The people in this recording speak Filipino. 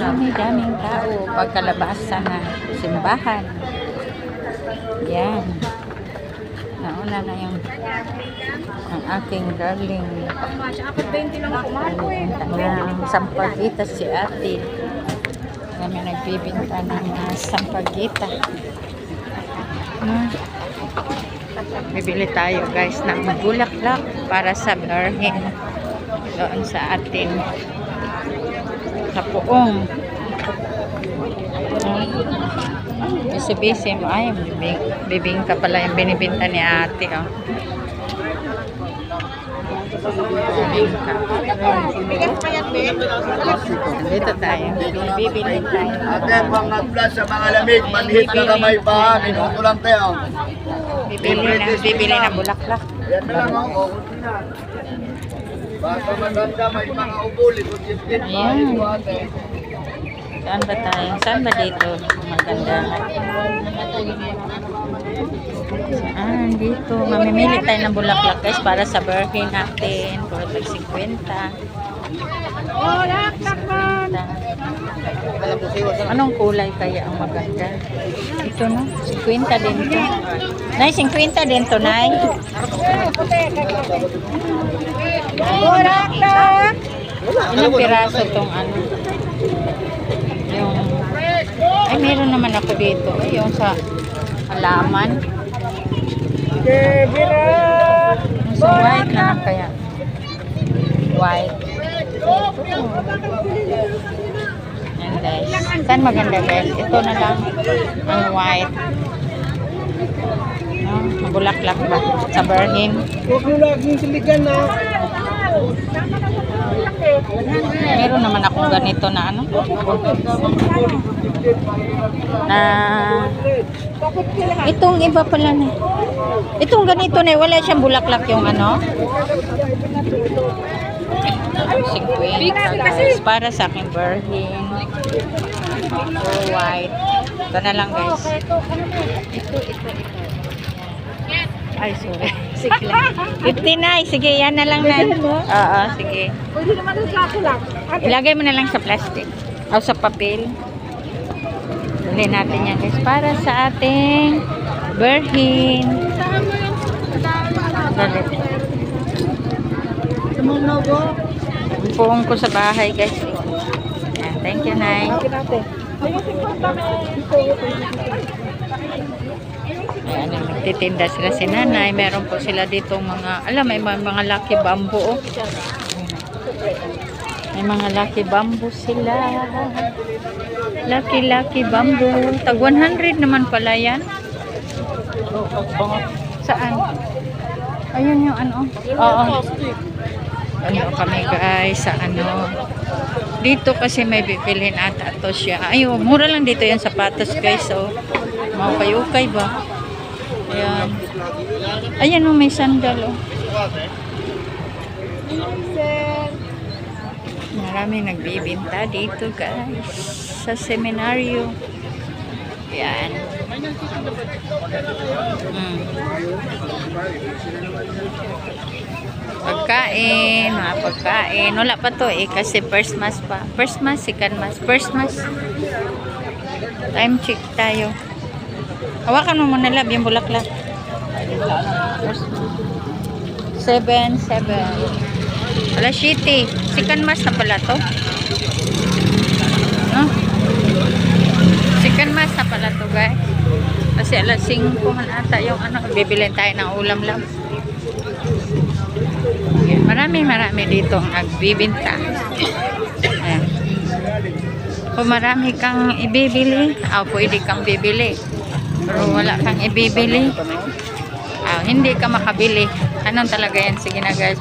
Daming tao pagkalabasa na simbahan. Yan. Nauna na yung ang aking darling. Ang sampagitas si ate. Kami nagbibinta ng sampagita. Bibili tayo guys ng bulaklak para sa birhen doon sa ating kapuong. Busy mo. Ay, bibingka pala yung binibinta ni ate. Oh. Bibingka. Dito tayo. Bibili tayo. Ate, pang nag-flash sa mga lamig, manhit na kamay pa, minuto lang tayo. Bibili na bulaklak. Yan na lang ako. Basta maganda, may mga ubuli. Ayan. Saan ba tayo? Saan ba dito? Maganda. Saan? Dito. Mamimili tayo ng bulaklak guys para sa birthday natin. Puro tag 50. Anong kulay kaya ang maganda? Ito no? 50 din to. Nay, 50 din to, Nay. Bulaklak! Ilang piraso tong ano? Yung ay meron naman ako dito yung sa halaman sa white na lang kaya white yan guys. Saan maganda guys? Ito na lang ang white no? Bulaklak ba? Sa birhen Huwag nyo laging siligan na. meron naman akong ganito na ano na itong iba pala na itong ganito na wala siyang bulaklak yung ano 50 guys para sa aking birthday white ito na lang guys ito ay sorry sige lang 59 sige yan na lang na oo sige Pwede naman yung plato lang. ilagay mo na lang sa plastic o sa papel. Dali natin yan guys para sa ating birthday. Dali. Puong ko sa bahay guys. Yan, thank you, Nay. Ayan, nagtitinda sila si Nanay. Meron po sila ditong mga, alam, may mga lucky bamboo. Oh. May mga lucky bamboo sila. Lucky bamboo. Tag 100 naman pala yan. Saan? Ayun yung ano. Oo. Ano kami guys sa ano. Dito kasi may bibilhin ata to siya. Ayun, mura lang dito yung sapatos guys. So, maukay-ukay ba? Ayan. Ayan may sandal oh. Maraming nagbibinta dito guys sa seminaryo. Yan. Pagkain, mga pagkain. Wala pa to eh kasi first mass pa. First mass, second mass. First mass. Time check tayo. Hawakan mo muna lab yung bulaklak. 7. Alas 7. Second mass na pala to. No? Second mass na pala to guys. Kasi alas 5 man ata yung ano. Bibilin tayo ng ulam lang. Marami dito ang nagbibinta. Ayan. Kung marami kang ibibili, pwede kang bibili. Pero wala kang ibibili, hindi ka makabili. Anong talaga yan? Sige na guys.